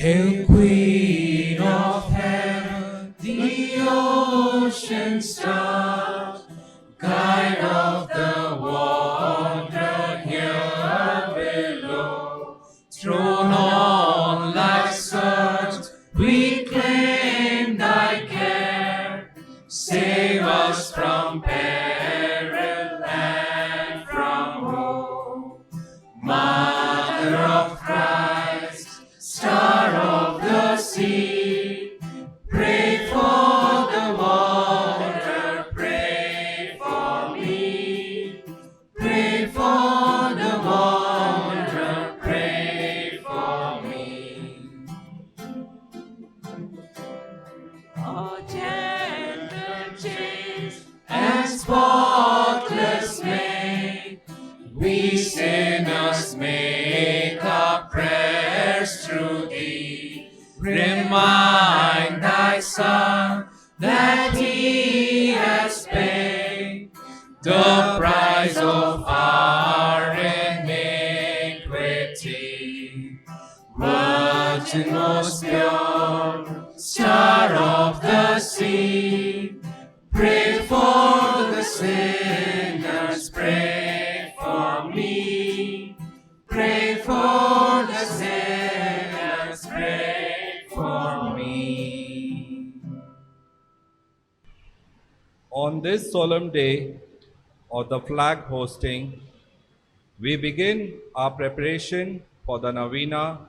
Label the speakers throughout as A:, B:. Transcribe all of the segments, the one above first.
A: Hail, Queen of Heaven, the ocean star, guide of the wanderer here below. Thrown on life's search, we claim thy care. Save us from peril and from woe. Mother of Christ, Star of the sea, pray for the wanderer, pray for me. Pray for the wanderer, pray for me.
B: O tender chaste
A: And spotless Maid, we sinners make our prayers through thee. Remind thy Son that he has paid the price of our iniquity. Virgin most pure, Star of the sea, pray for the sinners, pray for me. Pray for the sinners, pray for me.
C: On this solemn day of the flag hosting, we begin our preparation for the novena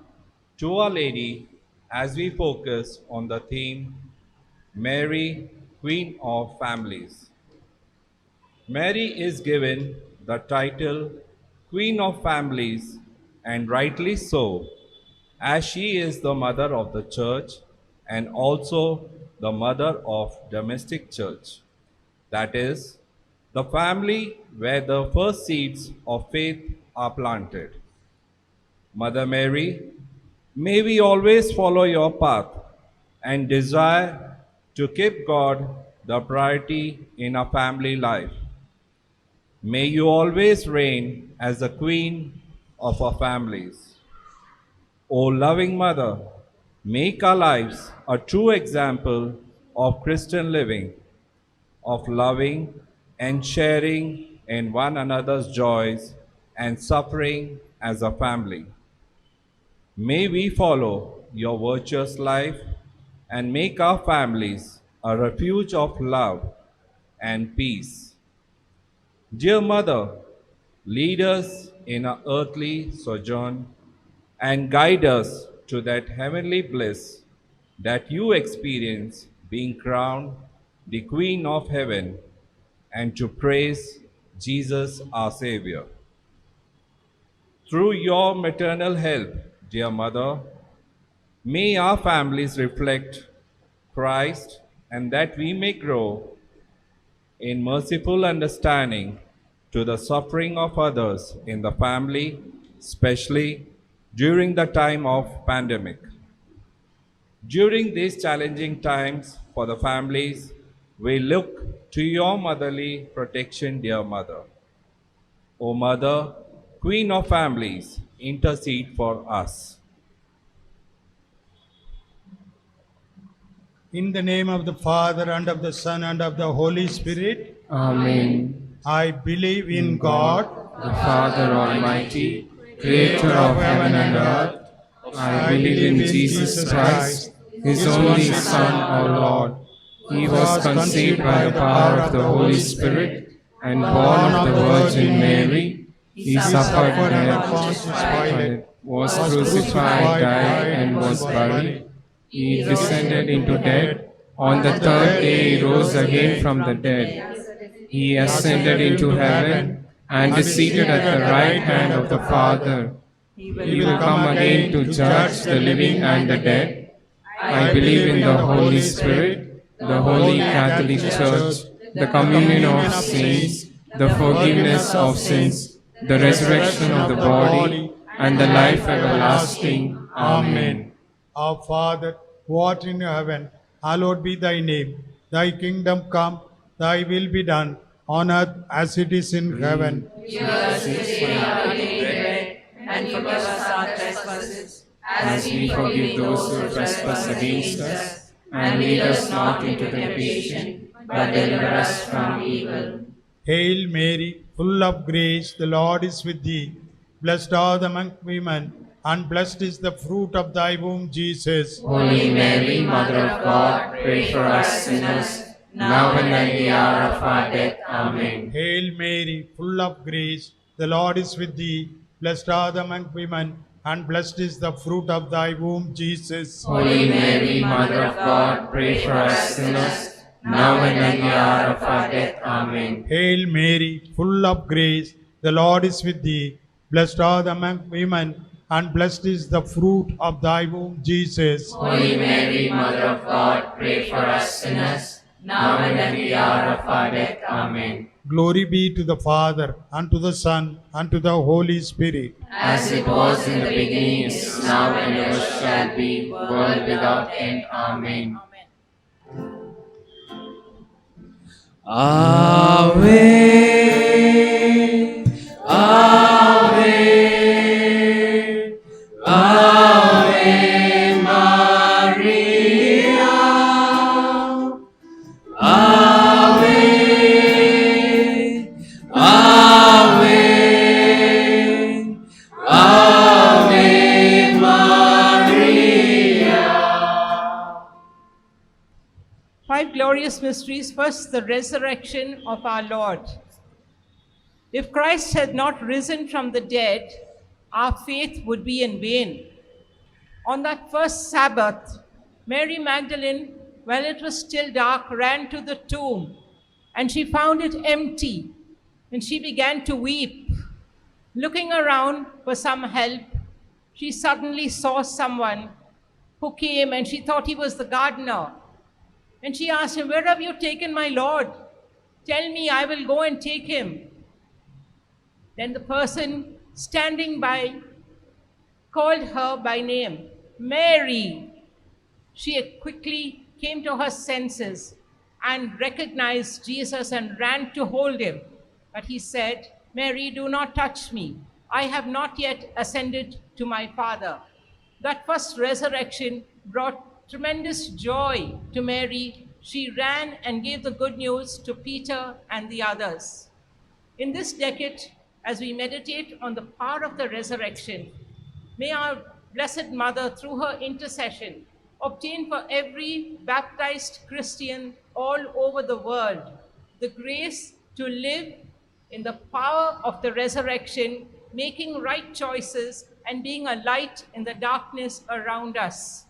C: to Our Lady as we focus on the theme Mary, Queen of Families. Mary is given the title Queen of Families, and rightly so, as she is the mother of the church and also the mother of domestic church. That is, the family where the first seeds of faith are planted. Mother Mary, may we always follow your path and desire to keep God the priority in our family life. May you always reign as the queen of our families. O loving Mother, make our lives a true example of Christian living, of loving and sharing in one another's joys and suffering as a family. May we follow your virtuous life and make our families a refuge of love and peace. Dear Mother, lead us in our earthly sojourn and guide us to that heavenly bliss that you experience being crowned the Queen of Heaven, and to praise Jesus our Savior. Through your maternal help, dear Mother, may our families reflect Christ, and that we may grow in merciful understanding to the suffering of others in the family, especially during the time of pandemic. During these challenging times for the families, we look to your motherly protection, dear Mother. O Mother, Queen of Families, intercede for us.
D: In the name of the Father, and of the Son, and of the Holy Spirit,
A: Amen.
D: I believe in God,
A: The Father Almighty, Creator of heaven and earth. I believe in Jesus Christ, His only Son, our Lord. He was conceived by the power of the Holy Spirit and born of the Virgin Mary. He suffered
D: under
A: and
D: Pontius Pilate,
A: was crucified, died, and was buried. He descended into death. On the third day he rose again from the dead. He ascended into heaven and is seated at the right hand of the Father. He will come again to judge the living and the dead. I believe in the Holy Spirit, the Holy Catholic Church, the communion of saints, the forgiveness of sins, the resurrection of the body, and the life everlasting. Amen.
D: Our Father, who art in heaven, hallowed be thy name. Thy kingdom come, thy will be done, on earth as it is in heaven.
B: Give us this day our daily bread, and forgive us our trespasses,
A: as we forgive those who trespass against us. And lead us not into temptation, but deliver us from evil.
D: Hail Mary, full of grace, the Lord is with thee. Blessed art thou among women, and blessed is the fruit of thy womb, Jesus.
A: Holy Mary, Mother of God, pray for us sinners, now and at the hour of our death. Amen.
D: Hail Mary, full of grace, the Lord is with thee. Blessed art thou among women, and blessed is the fruit of thy womb, Jesus.
A: Holy Mary, Mother of God, pray for us sinners, now and at the hour of our death. Amen.
D: Hail Mary, full of grace, the Lord is with thee. Blessed art thou among women, and blessed is the fruit of thy womb, Jesus.
A: Holy Mary, Mother of God, pray for us sinners, now and at the hour of our death. Amen.
D: Glory be to the Father, and to the Son, and to the Holy Spirit.
A: As it was in the beginning, is now, and ever shall be, world without end. Amen.
B: Ave, Ave, Ave Maria. Ave, Ave, Ave Maria.
E: Five glorious mysteries. First, the resurrection of our Lord. If Christ had not risen from the dead, our faith would be in vain. On that first Sabbath, Mary Magdalene, while it was still dark, ran to the tomb, and she found it empty, and she began to weep. Looking around for some help, she suddenly saw someone who came, and she thought he was the gardener. And she asked him, "Where have you taken my Lord? Tell me, I will go and take him." Then the person standing by called her by name, "Mary." She quickly came to her senses and recognized Jesus and ran to hold him. But he said, "Mary, do not touch me. I have not yet ascended to my Father." That first resurrection brought tremendous joy to Mary. She ran and gave the good news to Peter and the others. In this decade, as we meditate on the power of the resurrection, may our Blessed Mother, through her intercession, obtain for every baptized Christian all over the world the grace to live in the power of the resurrection, making right choices and being a light in the darkness around us.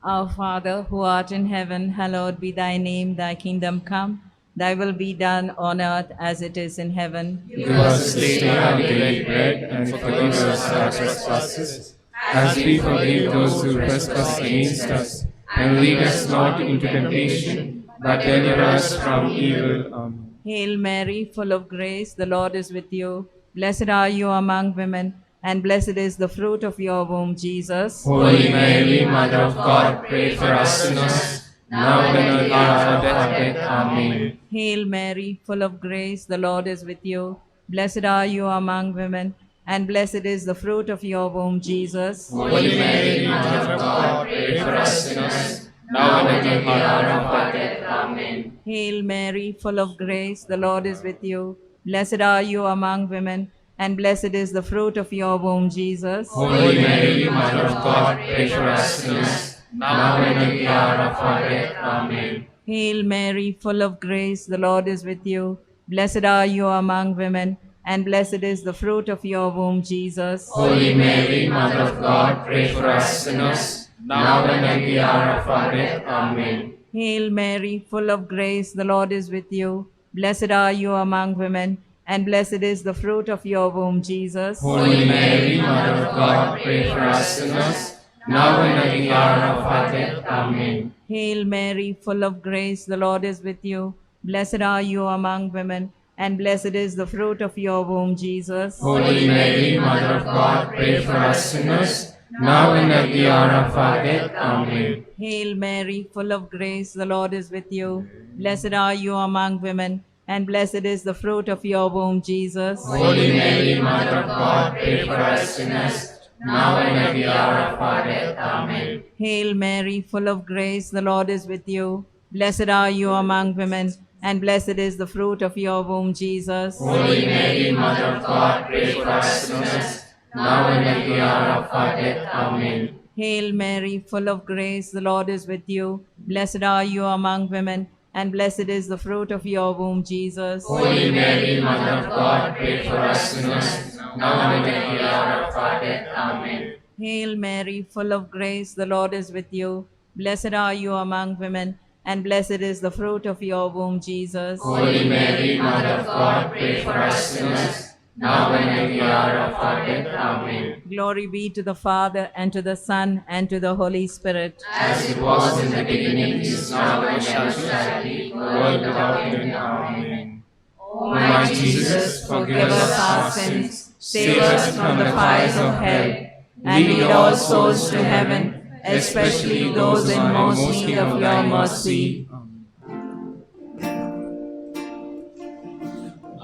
F: Our Father, who art in heaven, hallowed be thy name. Thy kingdom come. Thy will be done on earth as it is in heaven.
A: Give us this day our daily bread, and forgive us our trespasses, as we forgive those who trespass against us. And lead us not into temptation, but deliver us from evil. Amen.
F: Hail Mary, full of grace, the Lord is with you. Blessed are you among women, and blessed is the fruit of your womb, Jesus.
A: Holy Mary, Mother of God, pray for us sinners, now and at the hour of our death. Amen.
F: Hail Mary, full of grace, the Lord is with you. Blessed are you among women, and blessed is the fruit of your womb, Jesus.
A: Holy Mary, Mother of God, pray for us sinners, now and at the hour of our death. Amen.
F: Hail Mary, full of grace, the Lord is with you. Blessed are you among women, and blessed is the fruit of your womb, Jesus.
A: Holy Mary, Mother of God, pray for us sinners, now and at the hour of our death. Amen.
F: Hail Mary, full of grace, the Lord is with you. Blessed are you among women, and blessed is the fruit of your womb, Jesus.
A: Holy Mary, Mother of God, pray for us sinners, now and at the hour of our death. Amen.
F: Hail Mary, full of grace, the Lord is with you. Blessed are you among women, and blessed is the fruit of your womb, Jesus.
A: Holy Mary, Mother of God, pray for us sinners, now and at the hour of our death. Amen.
F: Hail Mary, full of grace, the Lord is with you. Blessed are you among women, and blessed is the fruit of your womb, Jesus.
A: Holy Mary, Mother of God, pray for us sinners, now and at the hour of our death. Amen.
F: Hail Mary, full of grace, the Lord is with you. Blessed are you among women, and blessed is the fruit of your womb, Jesus.
A: Holy Mary, Mother of God, pray for us sinners,
B: now and at the hour of our death. Amen.
F: Hail Mary, full of grace, the Lord is with you. Blessed are you among women, and blessed is the fruit of your womb, Jesus.
B: Holy Mary, Mother of God, pray for us sinners, now and at the hour of our death. Amen.
F: Hail Mary, full of grace, the Lord is with you. Blessed are you among women, and blessed is the fruit of your womb, Jesus.
B: Holy Mary, Mother of God, pray for us sinners, now and at the hour of our death. Amen.
F: Hail Mary, full of grace, the Lord is with you. Blessed are you among women, and blessed is the fruit of your womb, Jesus.
B: Holy Mary, Mother of God, pray for us sinners, now and at the hour of our death. Amen.
F: Glory be to the Father, and to the Son, and to the Holy Spirit.
B: As it was in the beginning, is now, and ever shall be, world without end. Amen.
A: O my Jesus, forgive us our sins, save us from the fires of hell,
F: and lead all souls to heaven, especially those in most need of your mercy.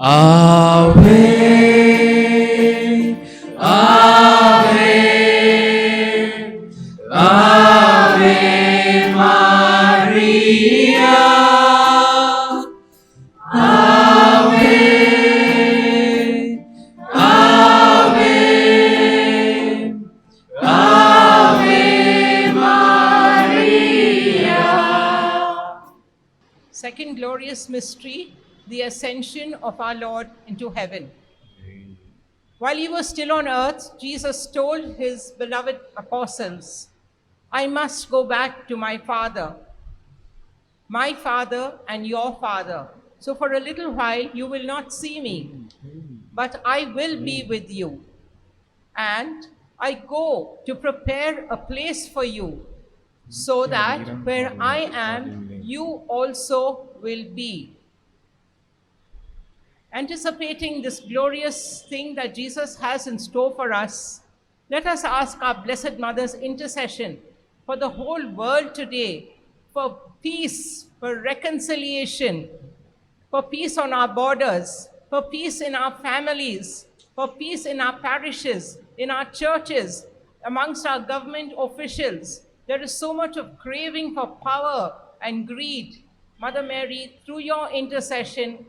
B: Ave, Ave, Ave Maria. Ave, Ave, Ave Maria.
E: Second glorious mystery, the ascension of our Lord into heaven. While he was still on earth, Jesus told his beloved apostles, I must go back to my Father and your Father. So for a little while you will not see me, but I will be with you. And I go to prepare a place for you, so that where I am, you also will be. Anticipating this glorious thing that Jesus has in store for us, let us ask our Blessed Mother's intercession for the whole world today, for peace, for reconciliation, for peace on our borders, for peace in our families, for peace in our parishes, in our churches, amongst our government officials. There is so much of craving for power and greed. Mother Mary, through your intercession,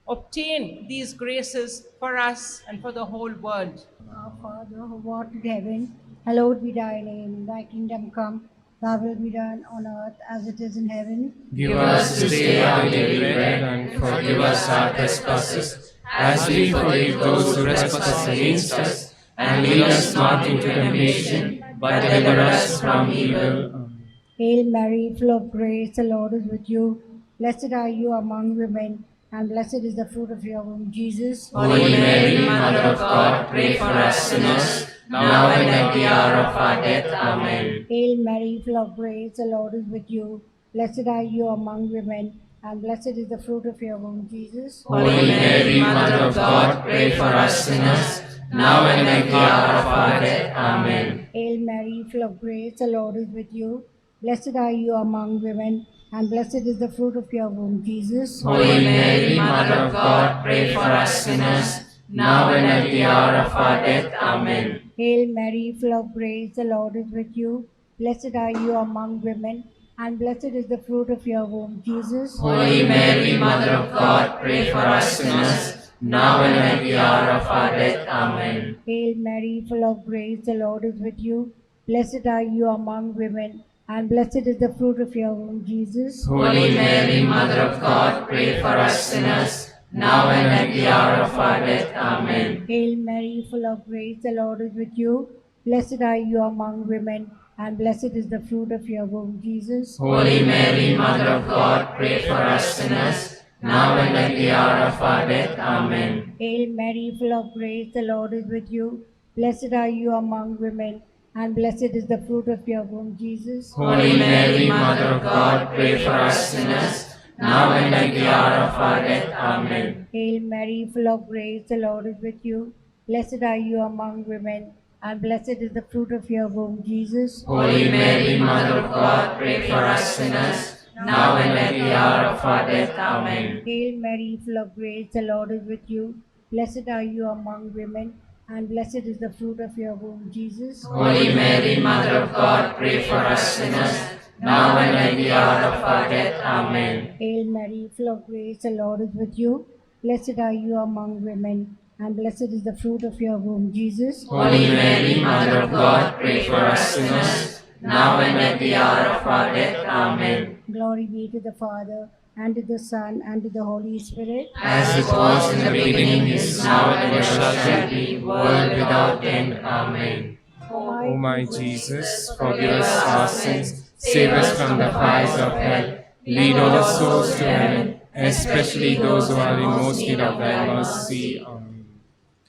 E: obtain these graces for us and for the whole world.
G: Our Father, who art in heaven, hallowed be thy name. Thy kingdom come, thy will be done on earth as it is in heaven.
A: Give us this day our daily bread, and forgive us our trespasses, as we forgive those who trespass against us. And lead us not into temptation, but deliver us from evil. Amen.
G: Hail Mary, full of grace, the Lord is with you. Blessed are you among women, and blessed is the fruit of your womb, Jesus.
B: Holy Mary, Mother of God, pray for us sinners, now and at the hour of our death. Amen.
G: Hail Mary, full of grace, the Lord is with you. Blessed are you among women, and blessed is the fruit of your womb, Jesus.
B: Holy Mary, Mother of God, pray for us sinners, now and at the hour of our death. Amen.
G: Hail Mary, full of grace, the Lord is with you. Blessed are you among women, and blessed is the fruit of your womb, Jesus.
B: Holy Mary, Mother of God, pray for us sinners, now and at the hour of our death. Amen.
G: Hail Mary, full of grace, the Lord is with you. Blessed are you among women, and blessed is the fruit of your womb, Jesus.
B: Holy Mary, Mother of God, pray for us sinners, now and at the hour of our death. Amen.
G: Hail Mary, full of grace, the Lord is with you. Blessed are you among women, and blessed is the fruit of your womb, Jesus.
B: Holy Mary, Mother of God, pray for us sinners, now and at the hour of our death. Amen.
G: Hail Mary, full of grace, the Lord is with you. Blessed are you among women, and blessed is the fruit of your womb, Jesus.
B: Holy Mary, Mother of God, pray for us sinners, now and at the hour of our death. Amen.
G: Hail Mary, full of grace, the Lord is with you. Blessed are you among women, and blessed is the fruit of your womb, Jesus.
B: Holy Mary, Mother of God, pray for us sinners, now and at the hour of our death. Amen.
G: Hail Mary, full of grace, the Lord is with you. Blessed are you among women, and blessed is the fruit of your womb, Jesus.
B: Holy Mary, Mother of God, pray for us sinners, now and at the hour of our death. Amen.
G: Hail Mary, full of grace, the Lord is with you. Blessed are you among women, and blessed is the fruit of your womb, Jesus.
B: Holy Mary, Mother of God, pray for us sinners, now and at the hour of our death. Amen.
G: Hail Mary, full of grace, the Lord is with you. Blessed are you among women, and blessed is the fruit of your womb, Jesus.
B: Holy Mary, Mother of God, pray for us sinners, now and at the hour of our death. Amen.
G: Glory be to the Father, and to the Son, and to the Holy Spirit.
B: As it was in the beginning, is now, and ever shall be, world without end. Amen.
A: O my Jesus, forgive us our sins, save us from the fires of hell, lead all souls to heaven, especially those who are in most need of thy mercy. Amen.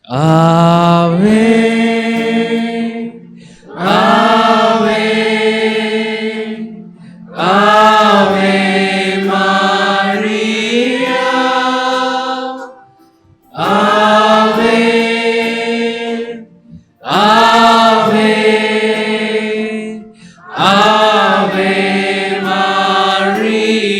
B: Ave, Ave, Ave Maria. Ave, Ave, Ave Maria.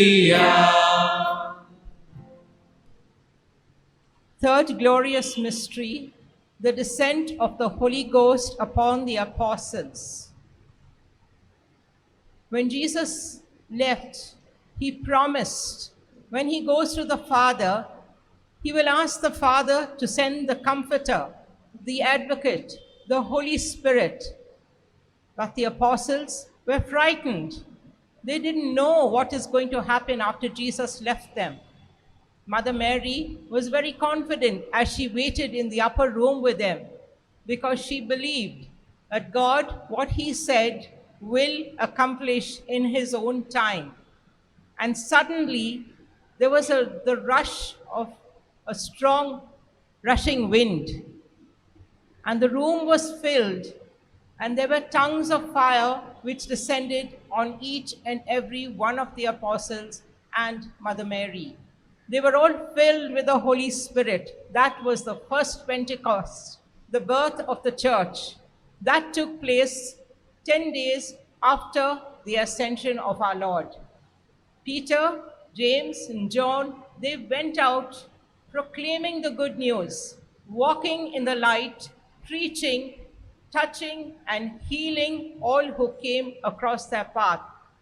E: Third glorious mystery, the descent of the Holy Ghost upon the apostles. When Jesus left, he promised when he goes to the Father, he will ask the Father to send the Comforter, the Advocate, the Holy Spirit. But the apostles were frightened. They didn't know what is going to happen after Jesus left them. Mother Mary was very confident as she waited in the upper room with them because she believed that God, what he said, will accomplish in his own time. And suddenly, there was the rush of a strong rushing wind. And the room was filled, and there were tongues of fire which descended on each and every one of the apostles and Mother Mary. They were all filled with the Holy Spirit. That was the first Pentecost, the birth of the church. That took place 10 days after the ascension of our Lord. Peter, James, and John, they went out proclaiming the good news, walking in the light, preaching, touching, and healing all who came across their path,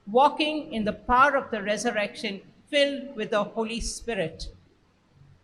E: walking in the power of the resurrection, filled with the Holy Spirit.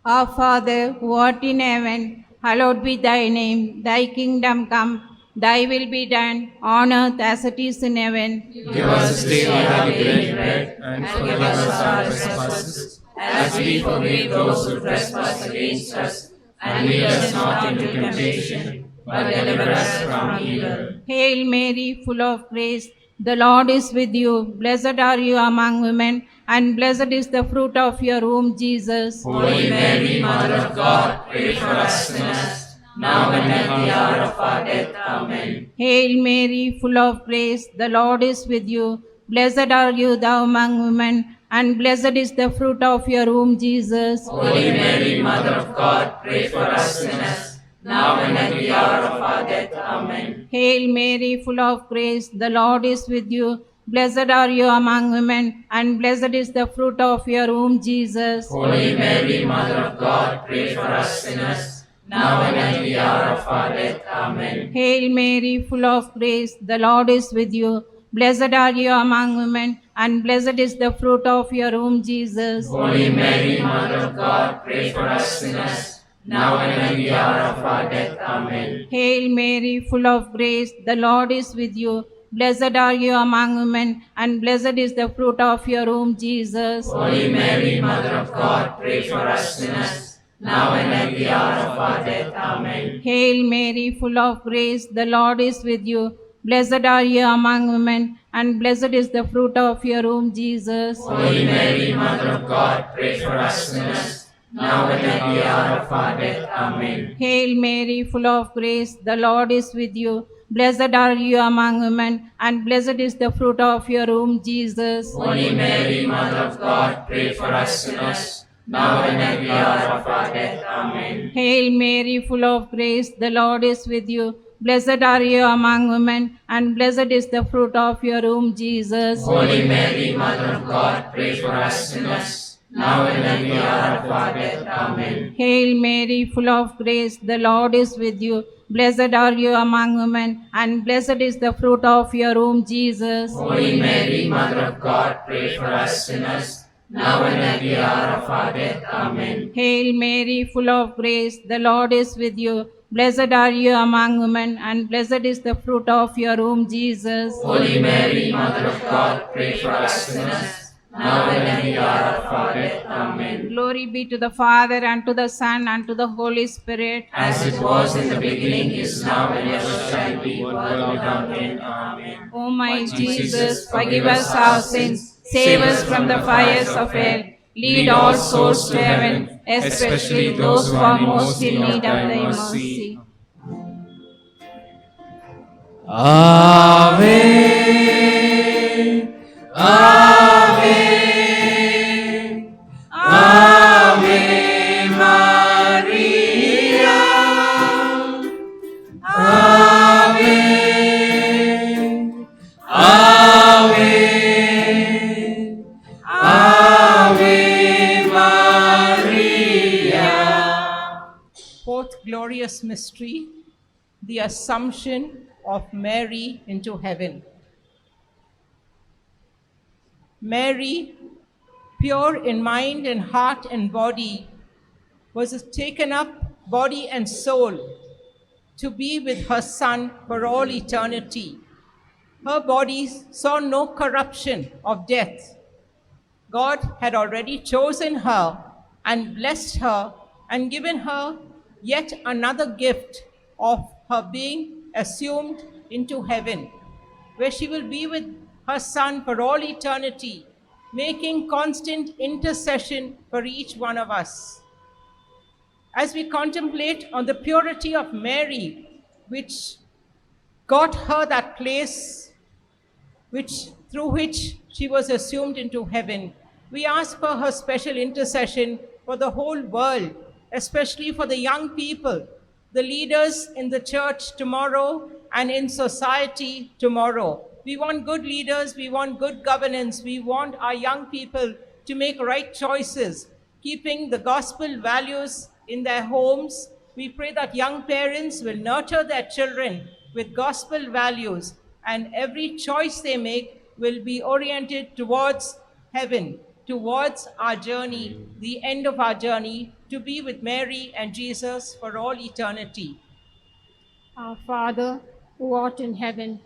H: Our Father, who art in heaven, hallowed be thy name. Thy kingdom come, thy will be done, on earth as it is in heaven.
A: Give us this day our daily bread, and forgive us our trespasses,
B: as we forgive those who trespass against us. And lead us not into temptation, but deliver us from evil.
H: Hail Mary, full of grace, the Lord is with you. Blessed are you among women, and blessed is the fruit of your womb, Jesus.
B: Holy Mary, Mother of God, pray for us sinners, now and at the hour of our death. Amen.
H: Hail Mary, full of grace, the Lord is with you. Blessed are you thou among women, and blessed is the fruit of your womb, Jesus.
B: Holy Mary, Mother of God, pray for us sinners, now and at the hour of our death. Amen.
H: Hail Mary, full of grace, the Lord is with you. Blessed are you among women, and blessed is the fruit of your womb, Jesus.
B: Holy Mary, Mother of God, pray for us sinners, now and at the hour of our death. Amen.
H: Hail Mary, full of grace, the Lord is with you. Blessed are you among women, and blessed is the fruit of your womb, Jesus.
B: Holy Mary, Mother of God, pray for us sinners, now and at the hour of our death. Amen.
H: Hail Mary, full of grace, the Lord is with you. Blessed are you among women, and blessed is the fruit of your womb, Jesus.
B: Holy Mary, Mother of God, pray for us sinners, now and at the hour of our death. Amen.
H: Hail Mary, full of grace, the Lord is with you. Blessed are you among women, and blessed is the fruit of your womb, Jesus.
B: Holy Mary, Mother of God, pray for us sinners, now and at the hour of our death. Amen.
H: Hail Mary, full of grace, the Lord is with you. Blessed are you among women, and blessed is the fruit of your womb, Jesus.
B: Holy Mary, Mother of God, pray for us sinners, now and at the hour of our death. Amen.
H: Hail Mary, full of grace, the Lord is with you. Blessed are you among women, and blessed is the fruit of your womb, Jesus.
B: Holy Mary, Mother of God, pray for us sinners, now and at the hour of our death. Amen.
H: Hail Mary, full of grace, the Lord is with you. Blessed are you among women, and blessed is the fruit of your womb, Jesus.
B: Holy Mary, Mother of God, pray for us sinners, now and at the hour of our death. Amen.
H: Hail Mary, full of grace, the Lord is with you. Blessed are you among women, and blessed is the fruit of your womb, Jesus.
B: Holy Mary, Mother of God, pray for us sinners, now and at the hour of our death. Amen.
H: Glory be to the Father, and to the Son, and to the Holy Spirit.
B: As it was in the beginning, is now, and ever shall be, world without end. Amen.
H: O my Jesus, forgive us our sins, save us from the fires of hell, lead all souls to heaven, especially those who are most in need of thy mercy.
A: Ave, Ave, Ave Maria, Ave, Ave, Ave Maria.
E: Fourth glorious mystery, the Assumption of Mary into heaven. Mary, pure in mind and heart and body, was taken up body and soul to be with her Son for all eternity. Her body saw no corruption of death. God had already chosen her and blessed her and given her yet another gift of her being assumed into heaven, where she will be with her Son for all eternity, making constant intercession for each one of us. As we contemplate on the purity of Mary, which got her that place through which she was assumed into heaven, we ask for her special intercession for the whole world, especially for the young people, the leaders in the church tomorrow and in society tomorrow. We want good leaders, we want good governance, we want our young people to make right choices, keeping the gospel values in their homes. We pray that young parents will nurture their children with gospel values, and every choice they make will be oriented towards heaven, towards our journey, the end of our journey, to be with Mary and Jesus for all eternity.
I: Our Father, who art in heaven,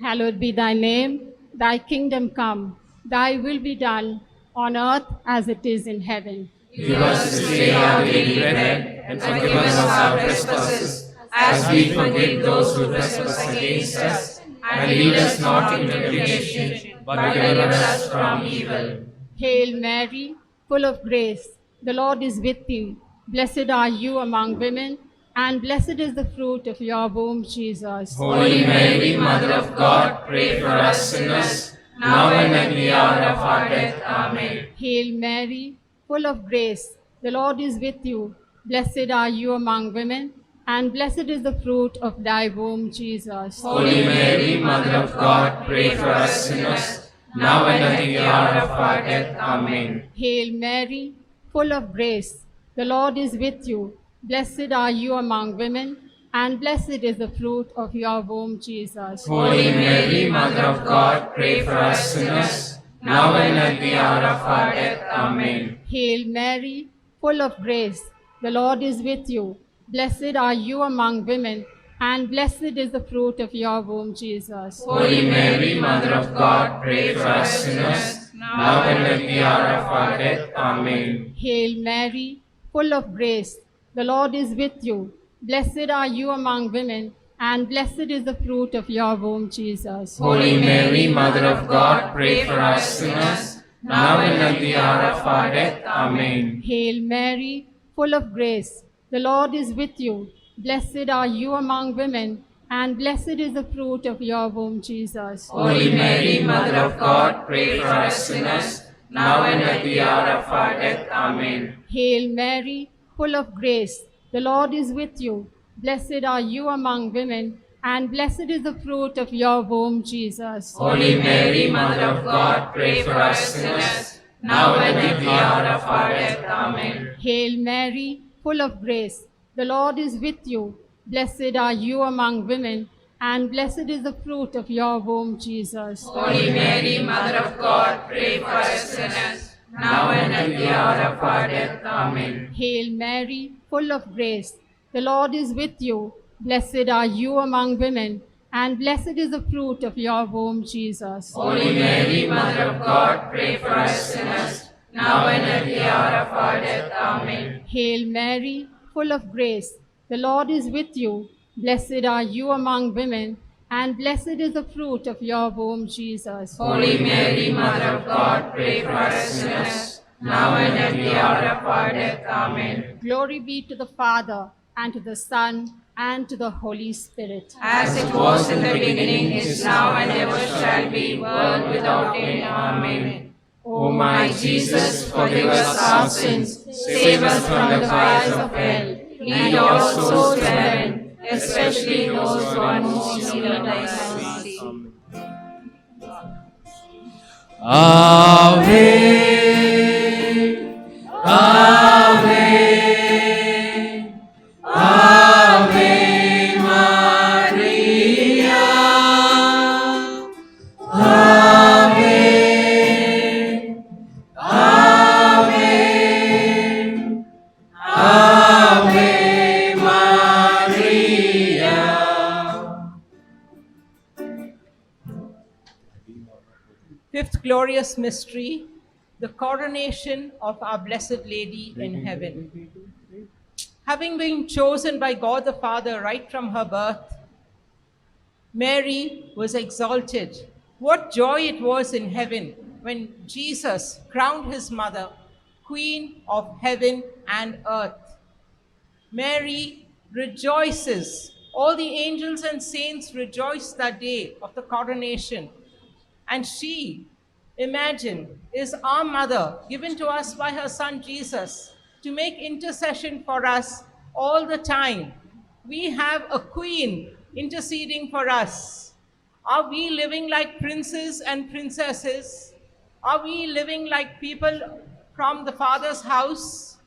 I: hallowed be thy name. Thy kingdom come, thy will be done, on earth as it is in heaven.
B: Give us this day our daily bread, and forgive us our trespasses, as we forgive those who trespass against us. And lead us not into temptation, but deliver us from evil.
I: Hail Mary, full of grace, the Lord is with you. Blessed are you among women, and blessed is the fruit of your womb, Jesus.
B: Holy Mary, Mother of God, pray for us sinners, now and at the hour of our death. Amen.
I: Hail Mary, full of grace, the Lord is with you. Blessed are you among women, and blessed is the fruit of thy womb, Jesus.
B: Holy Mary, Mother of God, pray for us sinners, now and at the hour of our death. Amen.
I: Hail Mary, full of grace, the Lord is with you. Blessed are you among women, and blessed is the fruit of your womb, Jesus.
B: Holy Mary, Mother of God, pray for us sinners, now and at the hour of our death. Amen.
I: Hail Mary, full of grace, the Lord is with you. Blessed are you among women, and blessed is the fruit of your womb, Jesus.
B: Holy Mary, Mother of God, pray for us sinners, now and at the hour of our death. Amen.
I: Hail Mary, full of grace, the Lord is with you. Blessed are you among women, and blessed is the fruit of your womb, Jesus.
B: Holy Mary, Mother of God, pray for us sinners, now and at the hour of our death. Amen.
I: Hail Mary, full of grace, the Lord is with you. Blessed are you among women, and blessed is the fruit of your womb, Jesus.
B: Holy Mary, Mother of God, pray for us sinners, now and at the hour of our death. Amen.
I: Hail Mary, full of grace, the Lord is with you. Blessed are you among women, and blessed is the fruit of your womb, Jesus.
B: Holy Mary, Mother of God, pray for us sinners, now and at the hour of our death. Amen.
I: Hail Mary, full of grace, the Lord is with you. Blessed are you among women, and blessed is the fruit of your womb, Jesus.
H: Holy Mary, Mother of God, pray for us sinners, now and at the hour of our death. Amen.
I: Hail Mary, full of grace, the Lord is with you. Blessed are you among women, and blessed is the fruit of your womb, Jesus.
H: Holy Mary, Mother of God, pray for us sinners, now and at the hour of our death. Amen.
I: Hail Mary, full of grace, the Lord is with you. Blessed are you among women, and blessed is the fruit of your womb, Jesus.
H: Holy Mary, Mother of God, pray for us sinners, now and at the hour of our death. Amen.
I: Glory be to the Father, and to the Son, and to the Holy Spirit.
H: As it was in the beginning, is now, and ever shall be, world without end. Amen. O my Jesus, forgive us our sins, save us from the fires of hell, lead all souls to heaven, especially those who are most in need of thy mercy.
B: Ave, Ave, Ave Maria. Ave, Ave, Ave Maria.
E: Fifth glorious mystery, the coronation of our Blessed Lady in heaven. Having been chosen by God the Father right from her birth, Mary was exalted. What joy it was in heaven when Jesus crowned his mother Queen of heaven and earth. Mary rejoices. All the angels and saints rejoice that day of the coronation. And she, imagine, is our mother, given to us by her son Jesus, to make intercession for us all the time. We have a queen interceding for us. Are we living like princes and princesses? Are we living like people from the Father's house?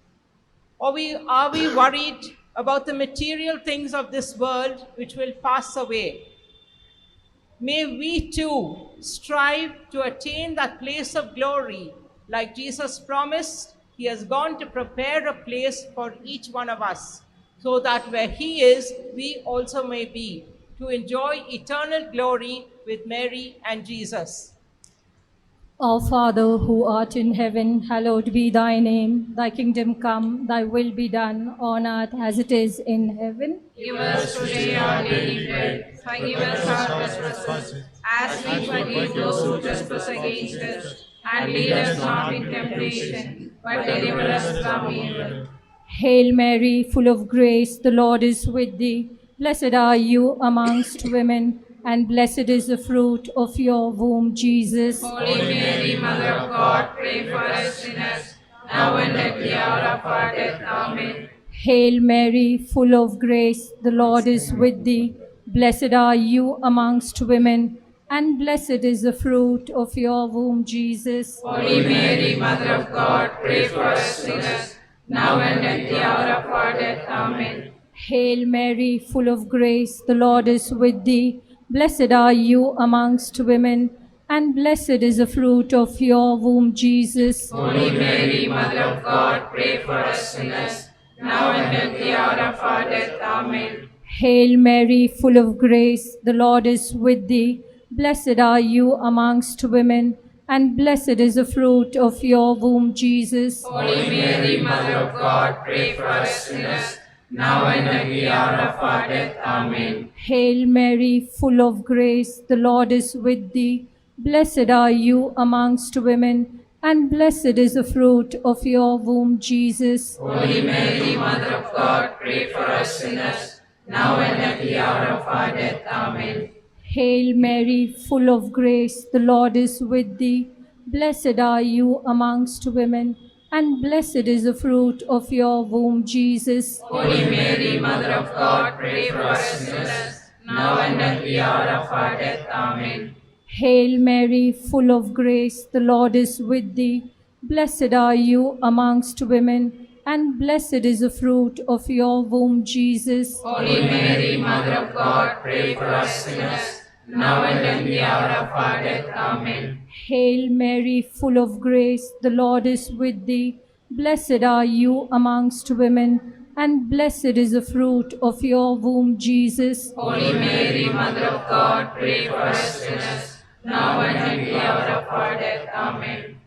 E: Or are we worried about the material things of this world which will pass away? May we too strive to attain that place of glory. Like Jesus promised, he has gone to prepare a place for each one of us, so that where he is, we also may be, to enjoy eternal glory with Mary and Jesus.
J: Our Father, who art in heaven, hallowed be thy name. Thy kingdom come, thy will be done, on earth as it is in heaven.
H: Give us today our daily bread. Forgive us our trespasses, as we forgive those who trespass against us. And lead us not into temptation, but deliver us from evil.
J: Hail Mary, full of grace, the Lord is with thee. Blessed are you amongst women, and blessed is the fruit of your womb, Jesus.
H: Holy Mary, Mother of God, pray for us sinners, now and at the hour of our death. Amen.
J: Hail Mary, full of grace, the Lord is with thee. Blessed are you amongst women, and blessed is the fruit of your womb, Jesus.
H: Holy Mary, Mother of God, pray for us sinners, now and at the hour of our death. Amen.
J: Hail Mary, full of grace, the Lord is with thee. Blessed are you amongst women, and blessed is the fruit of your womb, Jesus.
H: Holy Mary, Mother of God, pray for us sinners, now and at the hour of our death. Amen.
J: Hail Mary, full of grace, the Lord is with thee. Blessed are you amongst women, and blessed is the fruit of your womb, Jesus.
H: Holy Mary, Mother of God, pray for us sinners, now and at the hour of our death. Amen.
J: Hail Mary, full of grace, the Lord is with thee. Blessed are you amongst women, and blessed is the fruit of your womb, Jesus.
H: Holy Mary, Mother of God, pray for us sinners, now and at the hour of our death. Amen.
J: Hail Mary, full of grace, the Lord is with thee. Blessed are you amongst women, and blessed is the fruit of your womb, Jesus.
H: Holy Mary, Mother of God, pray for us sinners, now and at the hour of our death. Amen.
J: Hail Mary, full of grace, the Lord is with thee. Blessed are you amongst women, and blessed is the fruit of your womb, Jesus.
H: Holy Mary, Mother of God, pray for us sinners, now and at the hour of our death. Amen.
J: Hail Mary, full of grace, the Lord is with thee. Blessed are you amongst women, and blessed is the fruit of your womb, Jesus.
H: Holy Mary, Mother of God, pray for us sinners, now and at the hour of our death. Amen.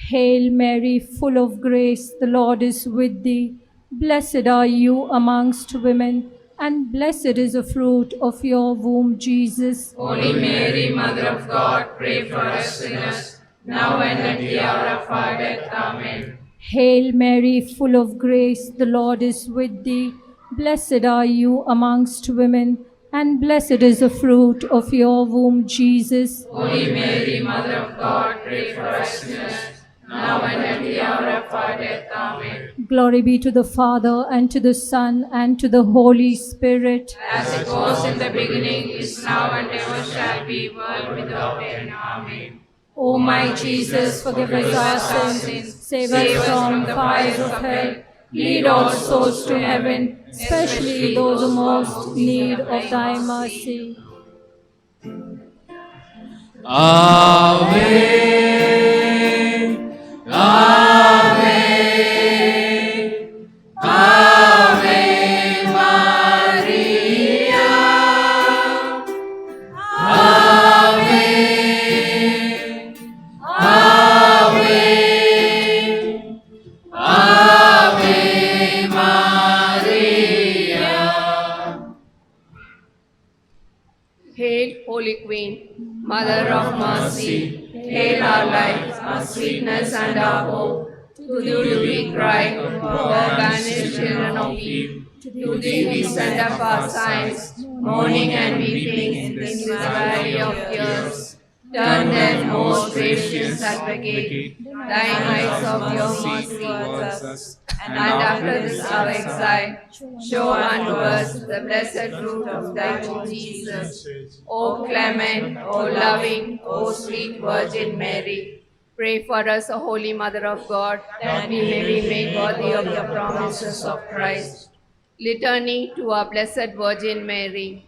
J: Hail Mary, full of grace, the Lord is with thee. Blessed are you amongst women, and blessed is the fruit of your womb, Jesus.
H: Holy Mary, Mother of God, pray for us sinners, now and at the hour of our death. Amen.
J: Hail Mary, full of grace, the Lord is with thee. Blessed are you amongst women, and blessed is the fruit of your womb, Jesus.
H: Holy Mary, Mother of God, pray for us sinners, now and at the hour of our death. Amen.
J: Glory be to the Father, and to the Son, and to the Holy Spirit.
H: As it was in the beginning, is now, and ever shall be, world without end. Amen.
J: O my Jesus, forgive us our sins, save us from the fires of hell, lead all souls to heaven, especially those who most need of thy mercy.
A: Ave, Ave, Ave Maria. Ave, Ave, Ave Maria.
B: Hail, Holy Queen, Mother of Mercy, hail our life, our sweetness, and our hope. To thee we cry, poor banished children of Eve. To thee we send up our sighs, mourning and weeping in this valley of tears. Turn then, most gracious Advocate, thine eyes of your mercy towards us, and after this our exile, show unto us the blessed fruit of thy womb, Jesus. O clement, O loving, O sweet Virgin Mary, pray for us, O Holy Mother of God, that we may be made worthy of the promises of Christ. Litany to our Blessed Virgin Mary.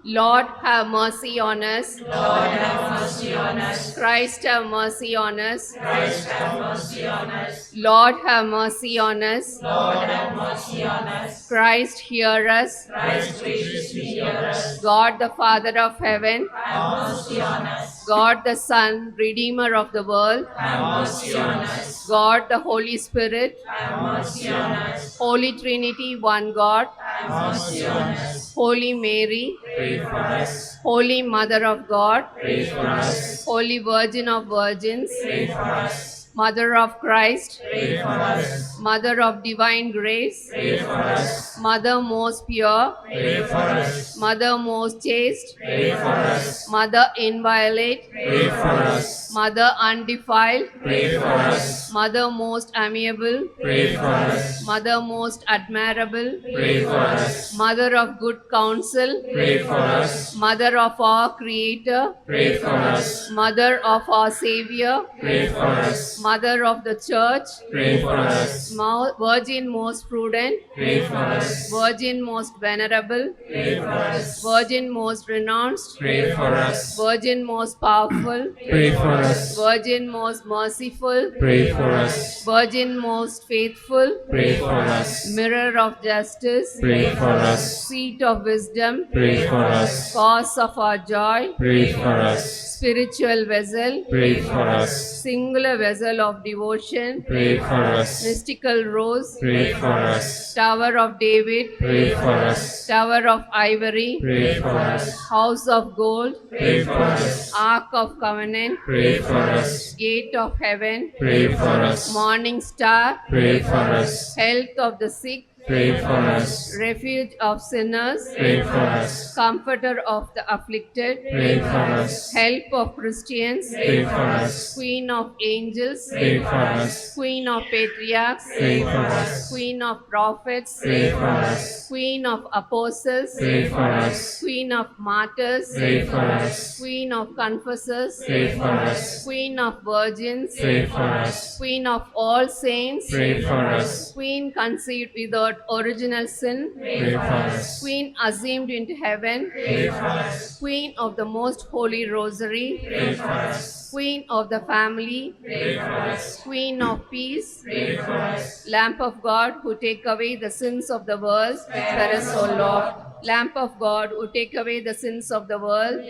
B: Lord, have mercy on us.
H: Lord, have mercy on us.
B: Christ, have mercy on us.
H: Christ, have mercy on us.
B: Lord, have mercy on us.
H: Lord, have mercy on us.
B: Christ, hear us.
H: Christ, graciously hear us.
B: God, the Father of heaven,
H: Have mercy on us.
B: God, the Son, Redeemer of the world,
H: Have mercy on us.
B: God, the Holy Spirit,
H: Have mercy on us.
B: Holy Trinity, one God,
H: Have mercy on us.
B: Holy Mary,
A: Pray for us.
B: Holy Mother of God,
A: Pray for us.
B: Holy Virgin of Virgins,
H: Pray for us.
B: Mother of Christ,
H: Pray for us.
B: Mother of Divine Grace,
H: Pray for us.
B: Mother most pure,
H: Pray for us.
B: Mother most chaste,
H: Pray for us.
B: Mother inviolate,
H: Pray for us.
B: Mother undefiled,
H: Pray for us.
B: Mother most amiable,
H: Pray for us.
B: Mother most admirable,
H: Pray for us.
B: Mother of good counsel,
H: Pray for us.
B: Mother of our Creator,
H: Pray for us.
B: Mother of our Savior,
H: Pray for us.
B: Mother of the Church,
H: Pray for us.
B: Virgin most prudent,
H: Pray for us.
B: Virgin most venerable,
H: Pray for us.
B: Virgin most renounced,
H: Pray for us.
B: Virgin most powerful,
H: Pray for us.
B: Virgin most merciful,
H: Pray for us.
B: Virgin most faithful,
H: Pray for us.
B: Mirror of justice,
H: Pray for us.
B: Seat of wisdom,
H: Pray for us.
B: Cause of our joy,
H: Pray for us.
B: Spiritual vessel,
H: Pray for us.
B: Singular vessel of devotion,
H: Pray for us.
B: Mystical rose,
H: Pray for us.
B: Tower of David,
H: Pray for us.
B: Tower of ivory,
H: Pray for us.
B: House of gold,
H: Pray for us.
B: Ark of covenant,
H: Pray for us.
B: Gate of heaven,
H: Pray for us.
B: Morning star,
H: Pray for us.
B: Health of the sick,
A: Pray for us.
H: Refuge of sinners,
A: Pray for us.
H: Comforter of the afflicted,
A: Pray for us.
H: Help of Christians,
A: Pray for us.
H: Queen of angels,
A: Pray for us.
H: Queen of patriarchs,
A: Pray for us.
H: Queen of prophets,
A: Pray for us.
H: Queen of apostles,
A: Pray for us.
H: Queen of martyrs,
A: Pray for us.
H: Queen of confessors,
A: Pray for us.
H: Queen of virgins,
A: Pray for us.
H: Queen of all saints,
A: Pray for us.
H: Queen conceived without original sin,
A: Pray for us.
H: Queen assumed into heaven,
A: Pray for us.
H: Queen of the most holy rosary,
A: Pray for us.
H: Queen of the family,
A: Pray for us.
H: Queen of peace,
A: Pray for us.
H: Lamp of God who take away the sins of the world, spare us, O Lord. Lamp of God who take away the sins of the world,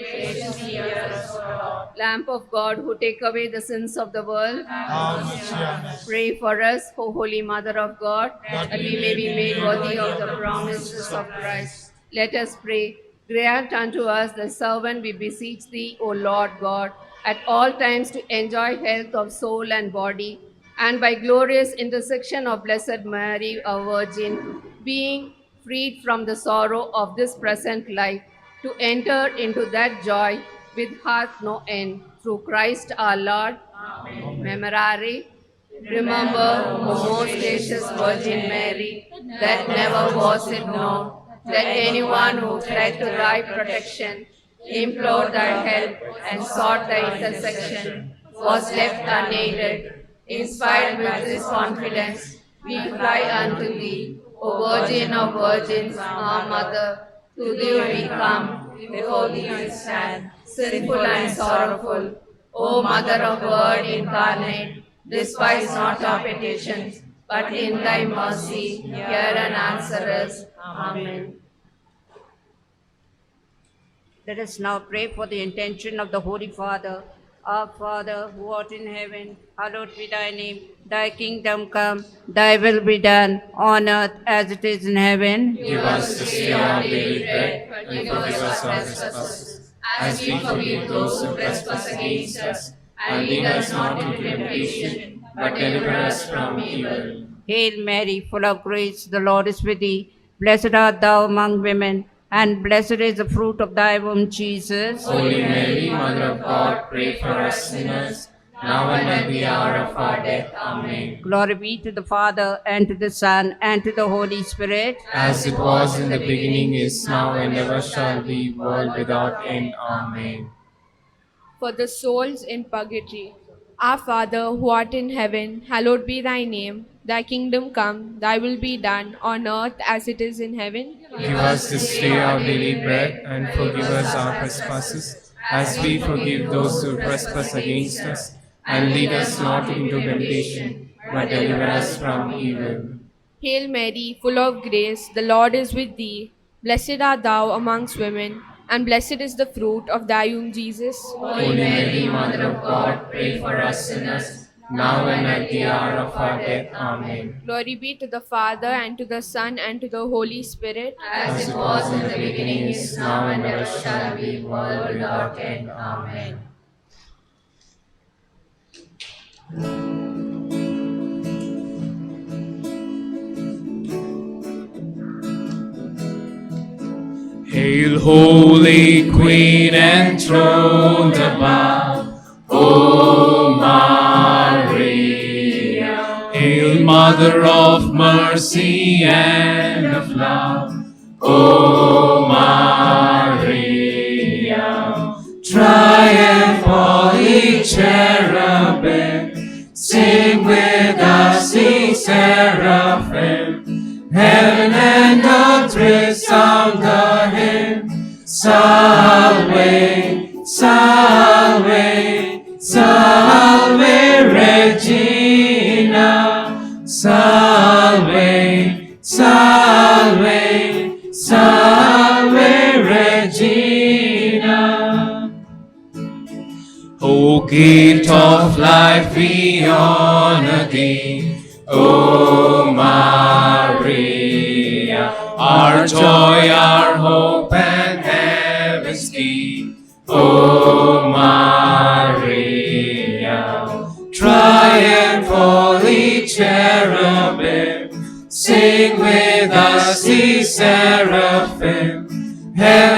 H: Lamp of God who take away the sins of the world,
D: Have mercy on us.
H: pray for us, O Holy Mother of God, that we may be made worthy of the promises of Christ. Let us pray. Grant unto us the servant, we beseech thee, O Lord God, at all times to enjoy health of soul and body, and by glorious intercession of Blessed Mary, our Virgin, being freed from the sorrow of this present life, to enter into that joy with hath no end. Through Christ our Lord. Amen. Memorare. Remember, O most gracious Virgin Mary, that never was it known that anyone who fled to thy protection, implored thy help, and sought thy intercession, was left unaided. Inspired with this confidence, we fly unto thee, O Virgin of Virgins, our Mother. To thee we come, before thee we stand, sinful and sorrowful. O Mother of Word incarnate, despise not our petitions, but in thy mercy hear and answer us. Amen.
K: Let us now pray for the intention of the Holy Father. Our Father, who art in heaven, hallowed be thy name. Thy kingdom come, thy will be done, on earth as it is in heaven.
A: Give us this day our daily bread, and forgive us our trespasses, as we forgive those who trespass against us. And lead us not into temptation, but deliver us from evil.
K: Hail Mary, full of grace, the Lord is with thee. Blessed art thou among women, and blessed is the fruit of thy womb, Jesus.
A: Holy Mary, Mother of God, pray for us sinners, now and at the hour of our death. Amen.
K: Glory be to the Father, and to the Son, and to the Holy Spirit.
A: As it was in the beginning, is now, and ever shall be, world without end. Amen.
L: For the souls in purgatory. Our Father, who art in heaven, hallowed be thy name. Thy kingdom come, thy will be done, on earth as it is in heaven.
A: Give us this day our daily bread, and forgive us our trespasses, as we forgive those who trespass against us. And lead us not into temptation, but deliver us from evil.
L: Hail Mary, full of grace, the Lord is with thee. Blessed art thou amongst women, and blessed is the fruit of thy womb, Jesus.
A: Holy Mary, Mother of God, pray for us sinners, now and at the hour of our death. Amen.
L: Glory be to the Father, and to the Son, and to the Holy Spirit.
A: As it was in the beginning, is now, and ever shall be, world without end. Amen. Hail, Holy Queen, enthroned above, O Maria. Hail, Mother of mercy and of love, O Maria. Triumphantly cherubim, sing with us, ye seraphim. Heaven and earth resound the hymn. Salve, salve, salve Regina. Salve, salve, salve Regina. O gate of life, we honor thee. O Maria, our joy, our hope, and heaven's key. O Maria, triumphantly cherubim, sing with see seraphim, heaven